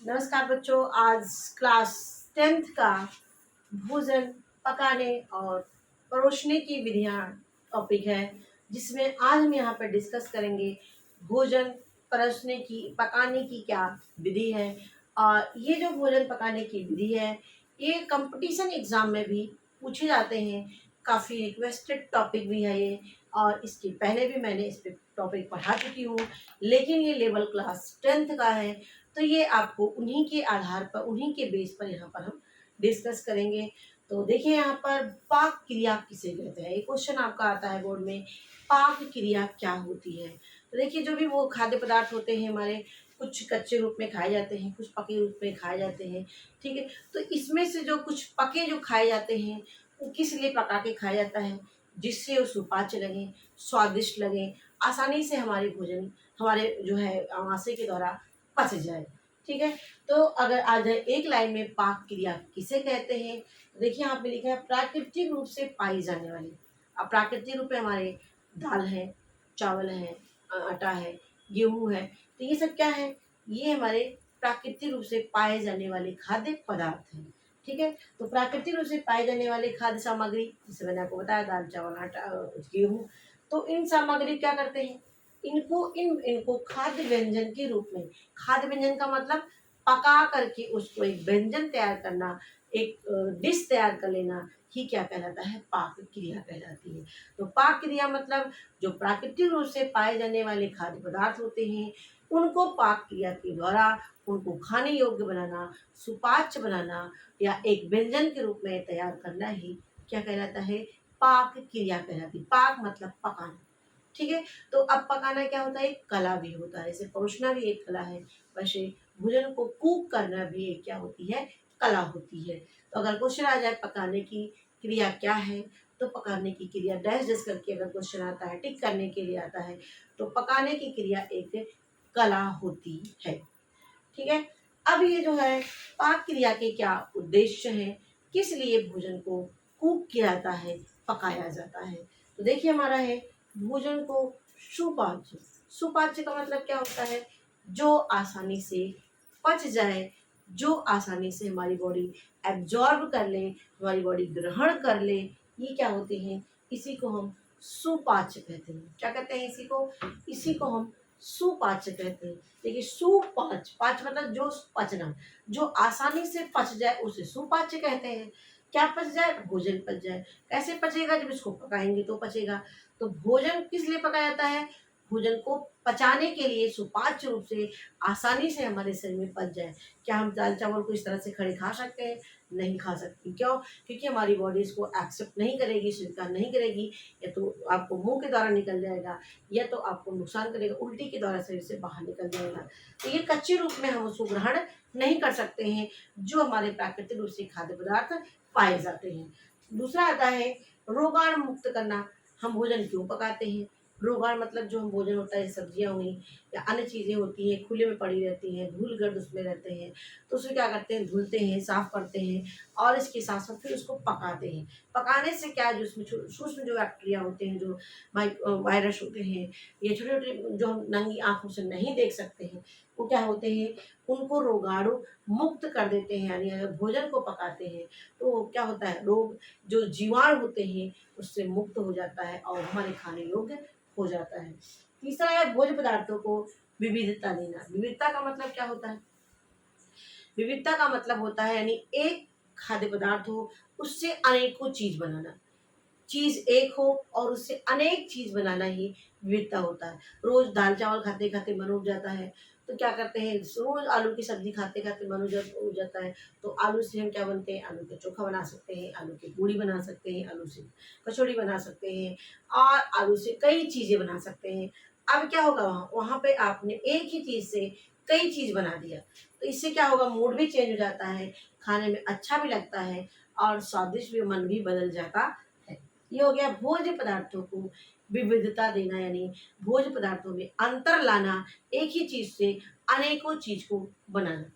नमस्कार बच्चों। आज क्लास 10th का भोजन पकाने और परोसने की विधियां टॉपिक है, जिसमें आज हम यहाँ पर डिस्कस करेंगे भोजन पकाने की क्या विधि है। और ये जो भोजन पकाने की विधि है, ये कंपटीशन एग्जाम में भी पूछे जाते हैं। काफ़ी रिक्वेस्टेड टॉपिक भी है ये, और इसके पहले भी मैंने इस पे टॉपिक पढ़ा चुकी हूँ, लेकिन ये लेवल क्लास 10th का है, तो ये आपको उन्हीं के आधार पर, उन्हीं के बेस पर यहाँ पर हम डिस्कस करेंगे। तो देखिए यहाँ पर पाक क्रिया किसे कहते हैं, एक क्वेश्चन आपका आता है बोर्ड में, पाक क्रिया क्या होती है। तो देखिए जो भी वो खाद्य पदार्थ होते हैं हमारे, कुछ कच्चे रूप में खाए जाते हैं, कुछ पके रूप में खाए जाते हैं, ठीक है। तो इसमें से जो कुछ पके जो खाए जाते हैं, वो किस लिए पका के खाया जाता है, जिससे वो सुपाच्य लगे, स्वादिष्ट लगे, आसानी से हमारे भोजन, हमारे जो है आमाशय के द्वारा पच जाए, ठीक है। तो अगर आ जाए एक लाइन में, पाक क्रिया किसे कहते हैं, देखिए यहाँ पे लिखा है प्राकृतिक रूप से पाई जाने वाली। अब प्राकृतिक रूप में हमारे दाल है, चावल है, आटा है, गेहूं है, तो ये सब क्या है, ये हमारे प्राकृतिक रूप से पाए जाने वाले खाद्य पदार्थ हैं, ठीक है। तो प्राकृतिक रूप से पाए जाने वाले खाद्य सामग्री, जैसे मैंने आपको बताया, दाल चावल आटा गेहूं, तो इन सामग्री क्या करते हैं, इनको खाद्य व्यंजन के रूप में, खाद्य व्यंजन का मतलब पका करके उसको एक व्यंजन तैयार करना, एक डिश तैयार कर लेना, ही क्या कहलाता है, पाक क्रिया कहलाती है। तो पाक क्रिया मतलब जो प्राकृतिक रूप से पाए जाने वाले खाद्य पदार्थ होते हैं, उनको पाक क्रिया के द्वारा उनको खाने योग्य बनाना, सुपाच्य बनाना, या एक व्यंजन के रूप में तैयार करना ही क्या कहलाता है, पाक क्रिया कहलाती है। पाक मतलब पकाना, ठीक है। तो अब पकाना क्या होता है, एक कला भी होता है, जैसे परोसना भी एक कला है, वैसे भोजन को कुक करना भी एक क्या होती है, कला होती है। तो अगर क्वेश्चन आ जाए पकाने की क्रिया क्या है, तो पकाने की क्रिया डैश डैश करके अगर क्वेश्चन आता है, टिक करने के लिए आता है, तो पकाने की क्रिया एक कला होती है, ठीक है। अब ये जो है पाक क्रिया के क्या उद्देश्य हैं, किस लिए भोजन को कुक किया जाता है, पकाया जाता है। तो देखिए हमारा है भोजन को सुपाच्य। सुपाच्य का मतलब क्या होता है, जो आसानी से पच जाए, जो आसानी से हमारी बॉडी एब्जॉर्ब कर ले, हमारी बॉडी ग्रहण कर ले, ये क्या होते हैं, इसी को हम सुपाच्य कहते हैं। क्या कहते हैं इसी को हम सुपाच्य कहते हैं। देखिए सुपाच्य, पाच्य मतलब जो पचना, जो आसानी से पच जाए उसे सुपाच्य कहते हैं। क्या पच जाए, भोजन पच जाए। कैसे पचेगा, जब इसको पकाएंगे तो पचेगा। तो भोजन किस लिए पकाया जाता है, भोजन को पचाने के लिए, सुपाच्य रूप से आसानी से हमारे शरीर में पच जाए। क्या हम दाल चावल को इस तरह से खड़े खा सकते हैं, नहीं खा सकते। क्यों, क्योंकि हमारी बॉडी इसको एक्सेप्ट नहीं करेगी, स्वीकार नहीं करेगी। या तो आपको मुंह के द्वारा निकल जाएगा, या तो आपको नुकसान करेगा, उल्टी के द्वारा शरीर से बाहर निकल जाएगा। तो ये कच्चे रूप में हम उसको ग्रहण नहीं कर सकते हैं, जो हमारे प्राकृतिक रूप से खाद्य पदार्थ पाए जाते हैं। दूसरा आता है रोगाणु मुक्त करना। हम भोजन क्यों पकाते हैं, रोगाणु मतलब जो हम भोजन होता है, सब्जियां हुई या अन्य चीज़ें होती हैं, खुले में पड़ी रहती हैं, धूल गर्द उसमें रहते हैं, तो उसमें क्या करते हैं, धुलते हैं, साफ करते हैं, और इसके साथ साथ फिर उसको पकाते हैं। पकाने से क्या है, जो उसमें सूक्ष्म जो बैक्टीरिया होते हैं, जो वायरस होते हैं, ये छोटे छोटे जो हम नंगी आंखों से नहीं देख सकते हैं, वो क्या होते हैं, उनको रोगाणु मुक्त कर देते हैं। यानी अगर भोजन को पकाते हैं तो क्या होता है, रोग जो जीवाणु होते हैं उससे मुक्त हो जाता है और हमारे खाने योग्य हो जाता है। तीसरा है भोज्य पदार्थों को विविधता देना। विविधता का मतलब क्या होता है, विविधता का मतलब होता है यानी एक खाद्य पदार्थ हो, उससे अनेकों चीज बनाना। चीज एक हो और उससे अनेक चीज बनाना ही विविधता होता है। रोज दाल चावल खाते खाते मन उब जाता है, तो क्या करते हैं, रोज आलू की सब्जी खाते खाते मन उब जाता है, तो आलू से हम क्या बनते हैं, आलू का चोखा बना सकते हैं, आलू की पूड़ी बना सकते हैं, आलू से कचौड़ी बना सकते हैं, और आलू से कई चीजें बना सकते हैं। अब क्या होगा, वहाँ वहाँ पे आपने एक ही चीज से कई चीज बना दिया, तो इससे क्या होगा, मूड भी चेंज हो जाता है, खाने में अच्छा भी लगता है, और स्वादिष्ट भी, मन भी बदल जाता है। ये हो गया भोज्य पदार्थों को विविधता देना, यानी भोज्य पदार्थों में अंतर लाना, एक ही चीज से अनेकों चीज को बनाना।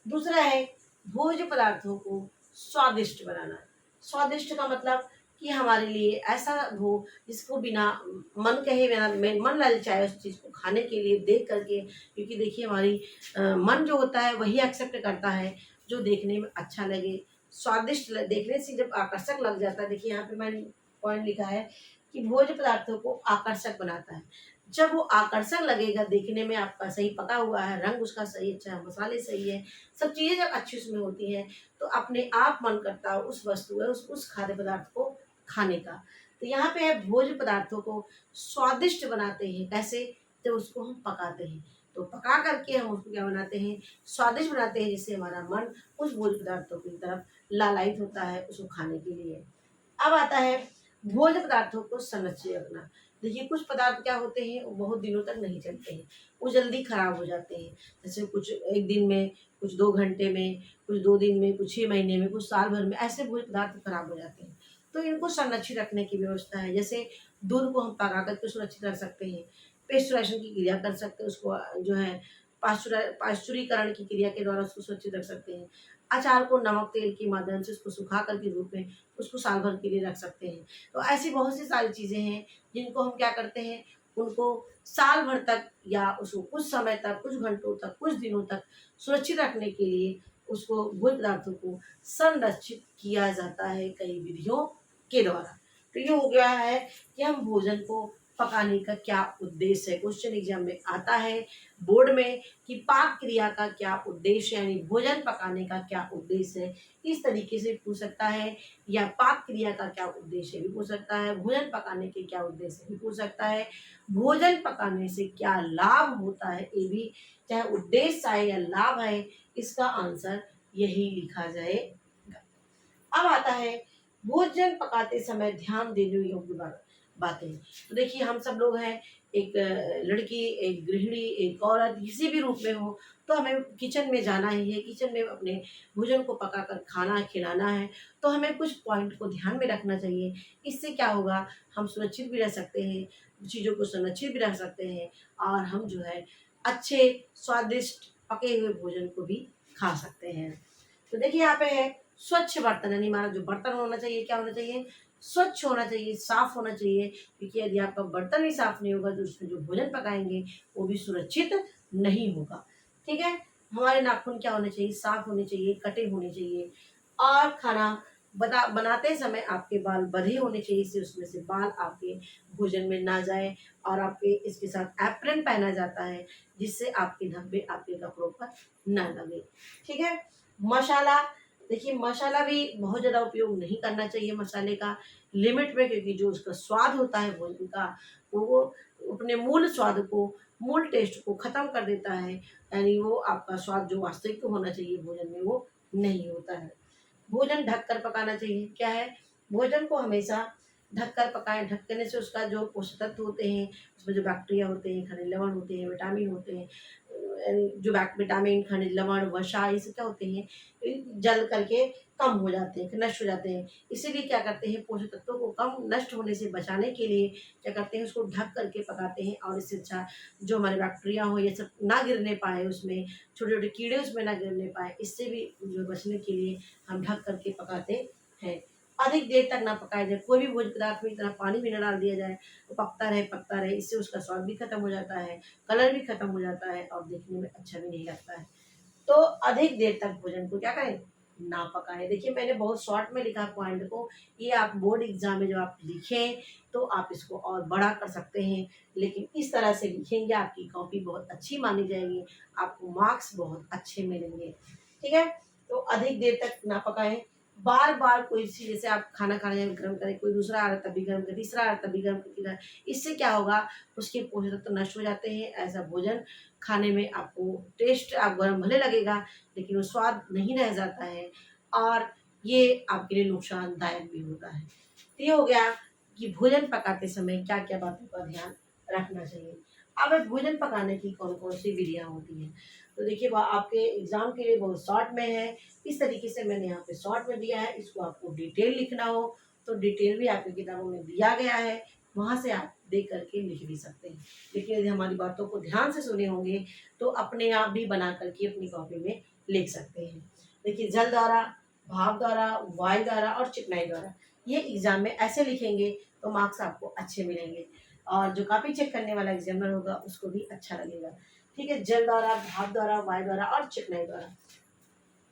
दूसरा है भोज्य पदार्थों को स्वादिष्ट बनाना। स्वादिष्ट का मतलब कि हमारे लिए ऐसा हो जिसको बिना मन कहे, बिना मन ललचाए उस चीज़ को खाने के लिए देख करके, क्योंकि देखिए हमारी मन जो होता है वही एक्सेप्ट करता है जो देखने में अच्छा लगे, स्वादिष्ट देखने से जब आकर्षक लग जाता है। देखिए यहाँ पे मैंने पॉइंट लिखा है कि भोज्य पदार्थों को आकर्षक बनाता है। जब वो आकर्षक लगेगा, देखने में आपका सही पका हुआ है, रंग उसका सही अच्छा है, मसाले सही है, सब चीज़ें जब अच्छी उसमें होती हैं तो अपने आप मन करता है उस वस्तु है उस खाद्य पदार्थ को खाने का। तो यहाँ पे है भोज्य पदार्थों को स्वादिष्ट बनाते हैं। कैसे? तो उसको हम पकाते हैं, तो पका करके हम उसको क्या बनाते हैं, स्वादिष्ट बनाते हैं, जिससे हमारा मन उस भोज्य पदार्थों की तरफ लालायित होता है उसको खाने के लिए। अब आता है भोज्य पदार्थों को संरक्षित रखना। देखिए कुछ पदार्थ क्या होते हैं वो बहुत दिनों तक नहीं चलते हैं, वो जल्दी खराब हो जाते हैं। जैसे कुछ एक दिन में, कुछ 2 घंटे में, कुछ 2 दिन में, कुछ 6 महीने में, कुछ साल भर में, ऐसे भोज्य पदार्थ खराब हो जाते हैं। तो इनको संरक्षित रखने की व्यवस्था है। जैसे दूध को हम पका करके सुरक्षित रख सकते हैं, पेस्चुराइजेशन की क्रिया कर सकते हैं, उसको जो है पाश्चुरीकरण की क्रिया के द्वारा उसको सुरक्षित रख सकते हैं। अचार को नमक तेल के माध्यम से उसको सुखा कर के धूप में उसको साल भर के लिए रख सकते हैं। तो ऐसी बहुत सी सारी चीज़ें हैं जिनको हम क्या करते हैं, उनको साल भर तक या उसको कुछ समय तक, कुछ घंटों तक, कुछ दिनों तक सुरक्षित रखने के लिए उसको भोज्य पदार्थों को संरक्षित किया जाता है कई विधियों के द्वारा। तो ये हो गया है कि हम भोजन को पकाने का क्या उद्देश्य है। क्वेश्चन एग्जाम में आता है बोर्ड में कि पाक क्रिया का क्या उद्देश्य है, यानी भोजन पकाने का क्या उद्देश्य है, इस तरीके से पूछ सकता है। या पाक क्रिया का क्या उद्देश्य भी पूछ सकता है, भोजन पकाने के क्या उद्देश्य भी पूछ सकता है, भोजन पकाने से क्या लाभ होता है, ये भी चाहे उद्देश्य है या लाभ है, इसका आंसर यही लिखा जाएगा। अब आता है भोजन पकाते समय ध्यान देने योग्य बातें। तो देखिए हम सब लोग हैं, एक लड़की, एक गृहिणी, एक औरत किसी भी रूप में हो, तो हमें किचन में जाना ही है, किचन में अपने भोजन को पकाकर खाना खिलाना है। तो हमें कुछ पॉइंट को ध्यान में रखना चाहिए। इससे क्या होगा, हम सुरक्षित भी रह सकते हैं, चीज़ों को संरक्षित भी रख सकते हैं, और हम जो है अच्छे स्वादिष्ट पके हुए भोजन को भी खा सकते हैं। तो देखिए यहाँ पे है स्वच्छ बर्तन, यानी हमारा जो बर्तन होना चाहिए क्या होना चाहिए, स्वच्छ होना चाहिए, साफ होना चाहिए। क्योंकि यदि आपका बर्तन ही साफ नहीं होगा तो उसमें जो भोजन पकाएंगे वो भी सुरक्षित नहीं होगा। ठीक है, हमारे नाखून क्या होने चाहिए, साफ होने चाहिए, कटे होने चाहिए। और खाना बनाते समय आपके बाल बंधे होने चाहिए, इससे उसमें से बाल आपके भोजन में ना जाए। और आपके इसके साथ एप्रन पहना जाता है, जिससे आपके धब्बे आपके कपड़ों पर ना लगे। ठीक है, मसाला, देखिए मसाला भी बहुत ज़्यादा उपयोग नहीं करना चाहिए मसाले का, लिमिट में, क्योंकि जो उसका स्वाद होता है भोजन का वो अपने मूल स्वाद को, मूल टेस्ट को ख़त्म कर देता है। यानी वो आपका स्वाद जो वास्तविक होना चाहिए भोजन में वो नहीं होता है। भोजन ढककर पकाना चाहिए। क्या है, भोजन को हमेशा ढककर पकाएं। ढकने से उसका जो पोषक तत्व होते हैं, उसमें जो बैक्टीरिया होते हैं, खनिज लवण होते हैं, विटामिन होते हैं, जो विटामिन, खनिज लवण, वसा, ये सब क्या होते हैं, जल करके कम हो जाते हैं, नष्ट हो जाते हैं। इसीलिए क्या करते हैं, पोषक तत्वों को कम नष्ट होने से बचाने के लिए क्या करते हैं, उसको ढक करके पकाते हैं। और इससे अच्छा जो हमारे बैक्टीरिया हो ये सब ना गिरने पाए, उसमें छोटे छोटे कीड़े उसमें ना गिरने पाए, इससे भी जो बचने के लिए हम ढक करके पकाते हैं। अधिक देर तक ना पकाया जाए, कोई भी भोज्य पदार्थ में इतना पानी भी ना डाल दिया जाए, वो पकता रहे, इससे उसका स्वाद भी खत्म हो जाता है, कलर भी खत्म हो जाता है, और देखने में अच्छा भी नहीं लगता है। तो अधिक देर तक भोजन को क्या करें, ना पकाएं। देखिए मैंने बहुत शॉर्ट में लिखा पॉइंट को, ये आप बोर्ड एग्जाम में जब आप लिखें तो आप इसको और बड़ा कर सकते हैं, लेकिन इस तरह से लिखेंगे आपकी कॉपी बहुत अच्छी मानी जाएगी, आपको मार्क्स बहुत अच्छे मिलेंगे। ठीक है, तो अधिक देर तक ना पकाएं। बार बार कोई सी, जैसे आप खाना खाने में गर्म करें, कोई दूसरा आ रहा है तभी गर्म करें, तीसरा आ रहा है तभी गर्म करें, इससे क्या होगा, उसके पोषक तत्व नष्ट हो जाते हैं। ऐसा भोजन खाने में आपको टेस्ट आप गर्म भले लगेगा, लेकिन वो स्वाद नहीं रह जाता है, और ये आपके लिए नुकसानदायक भी होता है। तो ये हो गया कि भोजन पकाते समय क्या क्या बातों का ध्यान रखना चाहिए। अब भोजन पकाने की कौन कौन सी विधियाँ होती हैं, तो देखिए वह आपके एग्जाम के लिए बहुत शॉर्ट में है। इस तरीके से मैंने यहाँ पे शॉर्ट में दिया है, इसको आपको डिटेल लिखना हो तो डिटेल भी आपकी किताबों में दिया गया है, वहाँ से आप देख करके लिख भी सकते हैं। लेकिन यदि हमारी बातों को ध्यान से सुने होंगे तो अपने आप भी बना करके अपनी कॉपी में लिख सकते हैं। देखिए जल द्वारा, भाप द्वारा, वायु द्वारा और चिकनाई द्वारा, ये एग्ज़ाम में ऐसे लिखेंगे तो मार्क्स आपको अच्छे मिलेंगे, और जो कॉपी चेक करने वाला एग्जामिनर होगा उसको भी अच्छा लगेगा। ठीक है, जल द्वारा, भाप द्वारा, वायु द्वारा और चिकनाई द्वारा।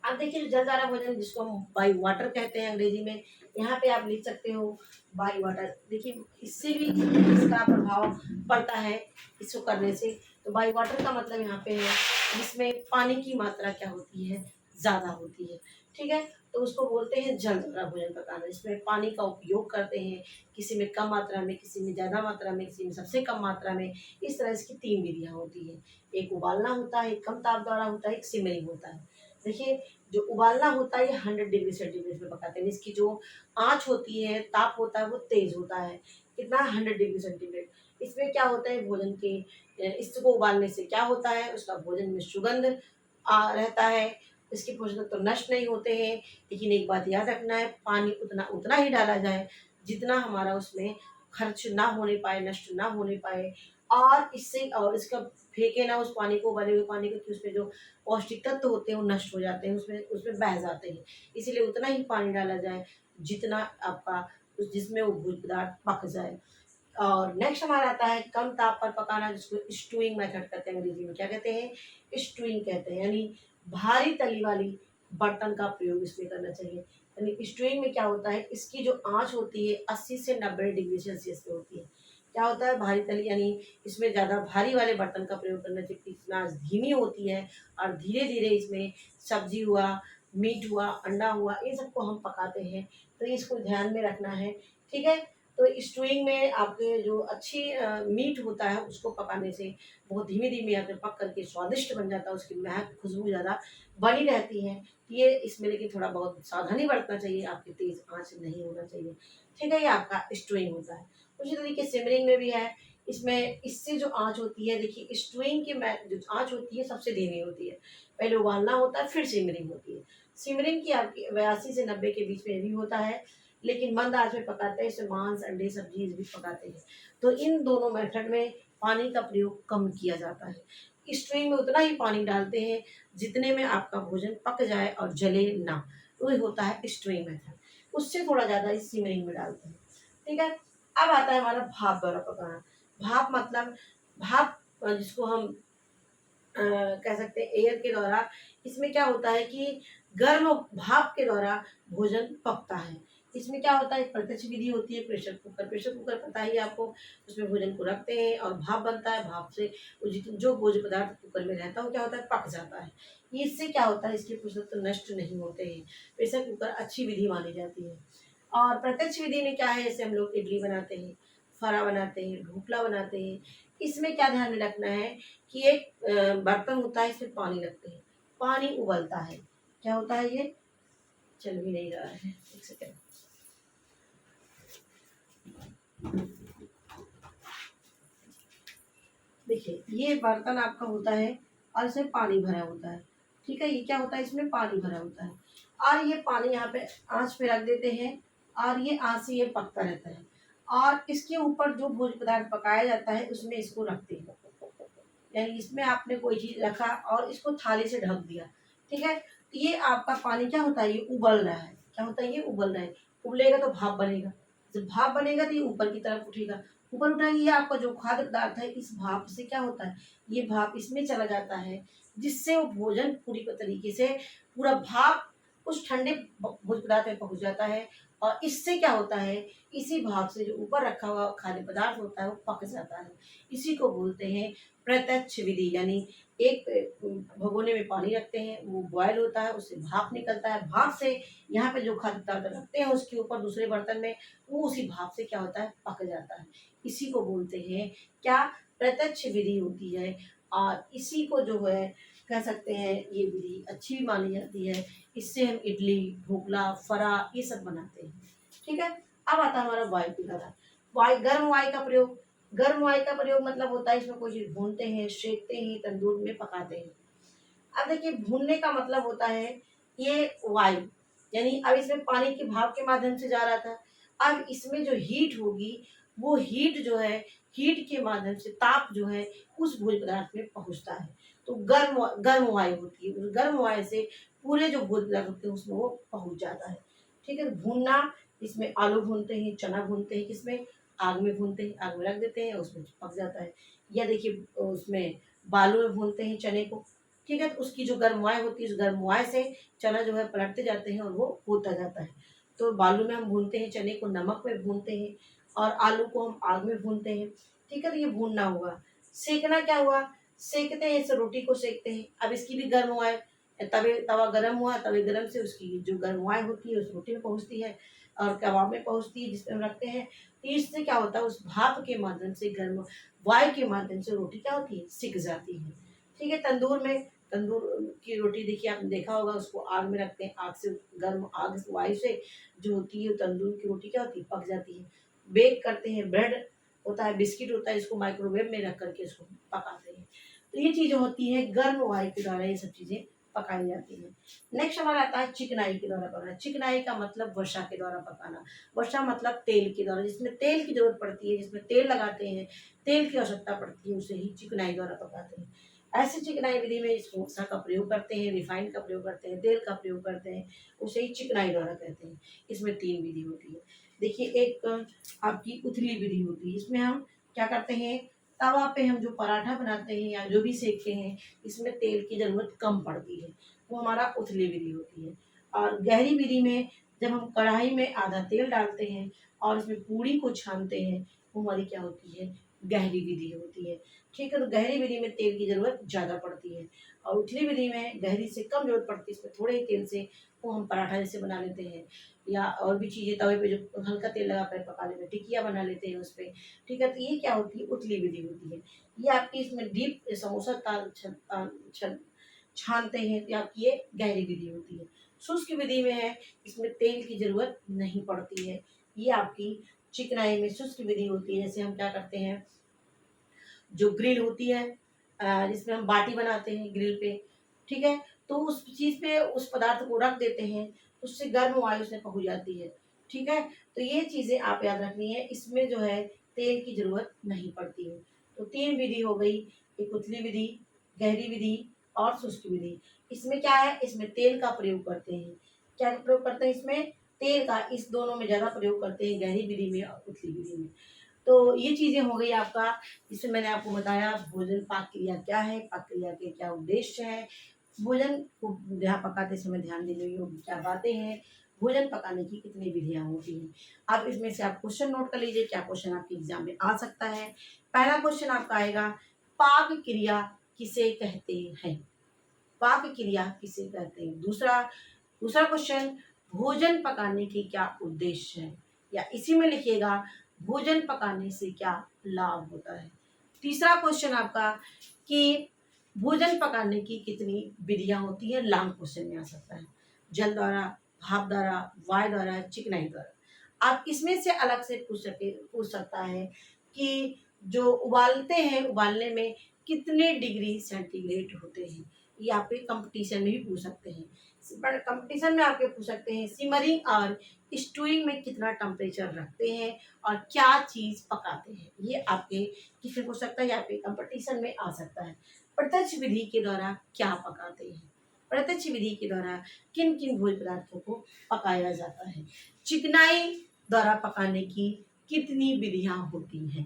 अब देखिए, जो जल द्वारा भोजन जिसको हम बाई वाटर कहते हैं अंग्रेजी में, यहाँ पे आप लिख सकते हो बाई वाटर। देखिए, इससे भी इसका प्रभाव पड़ता है इसको करने से। तो बाई वाटर का मतलब यहाँ पे है जिसमें पानी की मात्रा क्या होती है, ज़्यादा होती है। ठीक है, तो उसको बोलते हैं जल द्वारा भोजन पकाना, इसमें पानी का उपयोग करते हैं, किसी में कम मात्रा में, किसी में ज़्यादा मात्रा में, किसी में सबसे कम मात्रा में। इस तरह इसकी 3 विधियाँ होती है। एक उबालना होता है, एक कम ताप द्वारा होता है, एक सिमरिंग होता है। देखिए, जो उबालना होता है ये 100 डिग्री सेंटीग्रेड में पकाते हैं, इसकी जो आँच होती है, ताप होता है, वो तेज़ होता है। कितना? 100 डिग्री सेंटीग्रेड। इसमें क्या होता है, भोजन के इसको उबालने से क्या होता है, उसका भोजन में सुगंध रहता है, इसके पोषक तत्व तो नष्ट नहीं होते हैं। लेकिन एक बात याद रखना है, पानी उतना उतना ही डाला जाए जितना हमारा उसमें खर्च ना होने पाए, नष्ट ना होने पाए। और इससे, और इसका फेंके ना उस पानी को, उबले हुए पानी को, कि उसमें जो पौष्टिक तत्व होते हैं वो नष्ट हो जाते हैं, उसमें उसमें बह जाते हैं। इसीलिए उतना ही पानी डाला जाए जितना आपका जिसमें वो भोज्य पदार्थ पक जाए। और नेक्स्ट हमारा आता है कम ताप पर पकाना, जिसको स्टूइंग मेथड कहते हैं, अंग्रेजी में क्या कहते हैं, स्टूइंग कहते हैं। यानी भारी तली वाली बर्तन का प्रयोग इसमें करना चाहिए। यानी स्टूइंग में क्या होता है, इसकी जो आंच होती है 80 से 90 डिग्री सेल्सियस पे होती है। क्या होता है, भारी तली, यानी इसमें ज़्यादा भारी वाले बर्तन का प्रयोग करना चाहिए। इसमें आंच धीमी होती है और धीरे धीरे इसमें सब्जी हुआ, मीट हुआ, अंडा हुआ, इन सबको हम पकाते हैं। तो इसको ध्यान में रखना है। ठीक है, तो स्टूइंग में आपके जो अच्छी मीट होता है उसको पकाने से बहुत धीमे धीमे आंच में पक करके स्वादिष्ट बन जाता है, उसकी महक खुशबू ज़्यादा बनी रहती है। ये इसमें लेकिन थोड़ा बहुत सावधानी बरतना चाहिए, आपकी तेज़ आंच नहीं होना चाहिए। ठीक है, ये आपका स्टूइंग होता है। उसी तरीके सिमरिंग में भी है। इसमें इससे जो आंच होती है, देखिए स्टूइंग की जो आंच होती है सबसे धीमी होती है, पहले उबालना होता है फिर सिमरिंग होती है। सिमरिंग की आपकी 82 से 90 के बीच में भी होता है, लेकिन मंद आंच में पकाते हैं, इसमें मांस, अंडे, सब्जी भी पकाते हैं। तो इन दोनों मेथड में पानी का प्रयोग कम किया जाता है। स्ट्रीम में उतना ही पानी डालते हैं जितने में आपका भोजन पक जाए और जले ना, तो ये होता है स्ट्रीम मेथड। उससे थोड़ा ज़्यादा इस सिमरिंग में डालते हैं। ठीक है, अब आता है हमारा भाप द्वारा पकाना। भाप मतलब भाप जिसको हम कह सकते हैं एयर के द्वारा। इसमें क्या होता है कि गर्म भाप के द्वारा भोजन पकता है। इसमें क्या होता है, एक प्रत्यक्ष विधि होती है, प्रेशर कुकर। प्रेशर कुकर पता ही है आपको, उसमें भोजन को रखते हैं और भाप बनता है। भाप से वो जो भोज्य पदार्थ कुकर में रहता है वो क्या होता है, पक जाता है। इससे क्या होता है, इसके पोषक तत्व नष्ट नहीं होते हैं। प्रेशर कुकर अच्छी विधि मानी जाती है। और प्रत्यक्ष विधि में क्या है, जैसे हम लोग इडली बनाते हैं, फरा बनाते हैं, ढोकला बनाते हैं। इसमें क्या ध्यान में रखना है कि एक बर्तन होता है, इसमें पानी रखते हैं, पानी उबलता है। क्या होता है, ये चल भी नहीं रहा है, एक सेकेंड। देखिए, ये बर्तन आपका होता है और इसमें पानी भरा होता है। ठीक है, ये क्या होता है, इसमें पानी भरा होता है और ये पानी यहाँ पे आंच पे रख देते हैं और ये आंच से ये पकता रहता है। और इसके ऊपर जो भोज्य पदार्थ पकाया जाता है उसमें इसको रखते हैं। यानी इसमें आपने कोई चीज़ रखा और इसको थाली से ढक दिया। ठीक है, तो ये आपका पानी क्या होता है, ये उबल रहा है। क्या होता है, ये उबल रहा है। उबलेगा तो भाप बनेगा, जब भाप बनेगा तो ये ऊपर की तरफ उठेगा। ऊपर उठाएंगे, ये आपका जो खाद्य पदार्थ है इस भाप से क्या होता है, ये भाप इसमें चला जाता है, जिससे वो भोजन पूरी तरीके से पूरा भाप उस ठंडे भोज्य पदार्थ में पहुंच जाता है। और इससे क्या होता है, इसी भाप से जो ऊपर रखा हुआ खाद्य पदार्थ होता है वो पक जाता है। इसी को बोलते हैं प्रत्यक्ष विधि। यानी एक भगोने में पानी रखते हैं, वो बॉयल होता है, उससे भाप निकलता है, भाप से यहाँ पे जो खाद्य पदार्थ रखते हैं उसके ऊपर दूसरे बर्तन में, वो उसी भाप से क्या होता है, पक जाता है। इसी को बोलते हैं क्या, प्रत्यक्ष विधि होती है। और इसी को जो है कह सकते हैं ये विधि अच्छी भी मानी जाती है। इससे हम इडली, ढोकला, फरा ये सब बनाते हैं। ठीक है, अब आता है हमारा वायु की धारा। गर्म वायु का प्रयोग। गर्म वायु का प्रयोग मतलब होता है इसमें कोई चीज भूनते हैं, सेकते हैं, तंदूर में पकाते हैं। अब देखिए, भूनने का मतलब होता है ये वायु, यानी अब इसमें पानी के भाप के माध्यम से जा रहा था, अब इसमें जो हीट होगी वो हीट जो है, हीट के माध्यम से ताप जो है उस भोज्य पदार्थ में पहुंचता है। तो गर्म गर्म वायु होती है, उस गर्म वायु से पूरे जो भोज्य पदार्थ होते हैं उसमें वो पहुंच जाता है। ठीक है, भूनना इसमें आलू भूनते हैं, चना भूनते हैं, किसमें, आग में भूनते हैं, आग में रख देते हैं, उसमें पक जाता है। या देखिए उसमें बालू में भूनते हैं चने को, ठीक है, तो उसकी जो गर्मवाई होती है, उस गर्मवाई से चना जो है पलटते जाते हैं और वो होता जाता है। तो बालू में हम भूनते हैं, चने को नमक में भूनते हैं, और आलू को हम आग में भूनते हैं, ठीक है। तो ये भूनना हुआ। सेकना क्या हुआ, सेकते हैं, इसे रोटी को सेकते हैं। अब इसकी भी गर्मवाई, तवा गर्म हुआ, तवे गर्म से उसकी जो गर्मवाई होती है उस रोटी में पहुंचती है और कबाब में पहुंचती है, जिसमें हम रखते हैं। तो इससे क्या होता है, उस भाप के माध्यम से, गर्म वायु के माध्यम से रोटी क्या होती है, सिक जाती है, ठीक है। तंदूर में, तंदूर की रोटी देखिए, आपने देखा होगा, उसको आग में रखते हैं, आग से गर्म, आग वायु से जो होती है तंदूर की रोटी क्या होती है, पक जाती है। बेक करते हैं, ब्रेड होता है, बिस्किट होता है, इसको माइक्रोवेव में रख करके इसको पकाते हैं। तो ये चीज़ें होती है गर्म वायु के द्वारा, ये सब चीज़ें पकाई जाती है। नेक्स्ट हमारा आता है चिकनाई के द्वारा पकाना। चिकनाई का मतलब वर्षा के द्वारा पकाना। वर्षा मतलब तेल के द्वारा, जिसमें तेल की जरूरत पड़ती है, जिसमें तेल लगाते हैं, तेल की आवश्यकता पड़ती है, उसे ही चिकनाई द्वारा पकाते हैं। ऐसी चिकनाई विधि में इस वर्षा का प्रयोग करते हैं, रिफाइंड का प्रयोग करते हैं, तेल का प्रयोग करते हैं, उसे ही चिकनाई द्वारा कहते हैं। इसमें 3 विधि होती है। देखिए एक आपकी उथली विधि होती है, इसमें हम क्या करते हैं, तवा पे हम जो पराठा बनाते हैं या जो भी सेकते हैं, इसमें तेल की ज़रूरत कम पड़ती है, वो हमारा उथली विधि होती है। और गहरी विधि में जब हम कढ़ाई में आधा तेल डालते हैं और उसमें पूड़ी को छानते हैं, वो हमारी क्या होती है, गहरी विधि होती है, ठीक है। तो गहरी विधि में तेल की ज़रूरत ज़्यादा पड़ती है और उथली विधि में गहरी से कम ज़रूरत पड़ती है, इसमें थोड़े ही तेल से वो हम पराठा जैसे बना लेते हैं, या और भी चीज़ें तवे पे जो हल्का तेल लगा कर पका लेते हैं, टिकिया बना लेते हैं उस पर, ठीक है। तो ये क्या होती है, उथली विधि होती है। ये आपकी इसमें डीप समोसा छानते हैं, तो आपकी ये गहरी विधि होती है। शुष्क विधि में है, इसमें तेल की जरूरत नहीं पड़ती है। ये आपकी चिकनाई में शुष्क विधि होती है। जैसे हम क्या करते हैं, जो ग्रिल होती है, जिसमें हम बाटी बनाते हैं ग्रिल पे, ठीक है, तो उस चीज़ पे उस पदार्थ को रख देते हैं, उससे गर्म वायु उसमें पहुँच जाती है, ठीक है। तो ये चीज़ें आप याद रखनी है, इसमें जो है तेल की ज़रूरत नहीं पड़ती है। तो 3 विधि हो गई, एक उथली विधि, गहरी विधि और शुष्क विधि। इसमें क्या है, इसमें तेल का प्रयोग करते हैं। क्या प्रयोग करते हैं इसमें, तेल का, इस दोनों में ज़्यादा प्रयोग करते हैं, गहरी विधि में और उथली विधि में। तो ये चीज़ें हो गई आपका, जिसमें मैंने आपको बताया भोजन पाक क्रिया क्या है, पाक क्रिया के क्या उद्देश्य है, भोजन को जहाँ पकाते समय ध्यान देने योग्य क्या बातें हैं, भोजन पकाने की कितनी विधियाँ होती हैं। आप इसमें से आप क्वेश्चन नोट कर लीजिए, क्या क्वेश्चन आपके एग्जाम में आ सकता है। पहला क्वेश्चन आपका आएगा, पाक क्रिया किसे कहते हैं, पाक क्रिया किसे कहते हैं। दूसरा दूसरा क्वेश्चन, भोजन पकाने के क्या उद्देश्य है, या इसी में लिखिएगा भोजन पकाने से क्या लाभ होता है। तीसरा क्वेश्चन आपका कि भोजन पकाने की कितनी विधियां होती है, लॉन्ग क्वेश्चन में आ सकता है, जल द्वारा, भाप द्वारा, वायु द्वारा, चिकनाई द्वारा। आप इसमें से अलग से पूछ सकता है कि जो उबालते हैं, उबालने में कितने डिग्री सेंटीग्रेड होते हैं, ये आपके कंपटीशन में भी पूछ सकते हैं। कंपटीशन में आपके पूछ सकते हैं सिमरिंग और स्टूइंग में कितना टेम्परेचर रखते हैं और क्या चीज़ पकाते हैं, ये आपके किसमें पूछ सकता है, या आपके कंपटीशन में आ सकता है। प्रत्यक्ष विधि के द्वारा क्या पकाते हैं, प्रत्यक्ष विधि के द्वारा किन किन भोज्य पदार्थों को पकाया जाता है। चिकनाई द्वारा पकाने की कितनी विधियां होती हैं,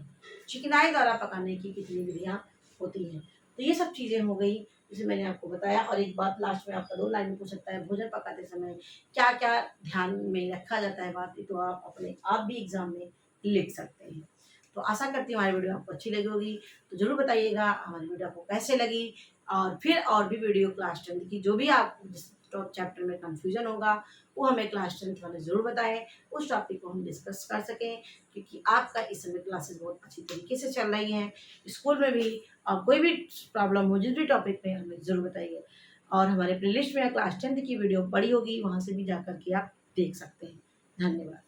चिकनाई द्वारा पकाने की कितनी विधियां होती हैं। तो ये सब चीज़ें हो गई जिसे मैंने आपको बताया। और एक बात लास्ट में आपका 2 लाइन में पूछ सकता है, भोजन पकाते समय क्या क्या ध्यान में रखा जाता है बात, तो आप अपने आप भी एग्जाम में लिख सकते हैं। तो आशा करती हूँ हमारी वीडियो आपको अच्छी लगी होगी, तो जरूर बताइएगा हमारी वीडियो आपको कैसे लगी। और फिर और भी वीडियो क्लास 10 की जो भी आप जिस चैप्टर में कंफ्यूजन होगा वो हमें क्लास 10 वाले ज़रूर बताएं, उस टॉपिक को हम डिस्कस कर सकें, क्योंकि आपका इस समय क्लासेस बहुत अच्छी तरीके से चल रही हैं स्कूल में भी। और कोई भी प्रॉब्लम हो जिस भी टॉपिक में, हमें ज़रूर बताइए। और हमारे प्लेलिस्ट में क्लास 10 की वीडियो पड़ी होगी, वहाँ से भी जा कर के आप देख सकते हैं। धन्यवाद।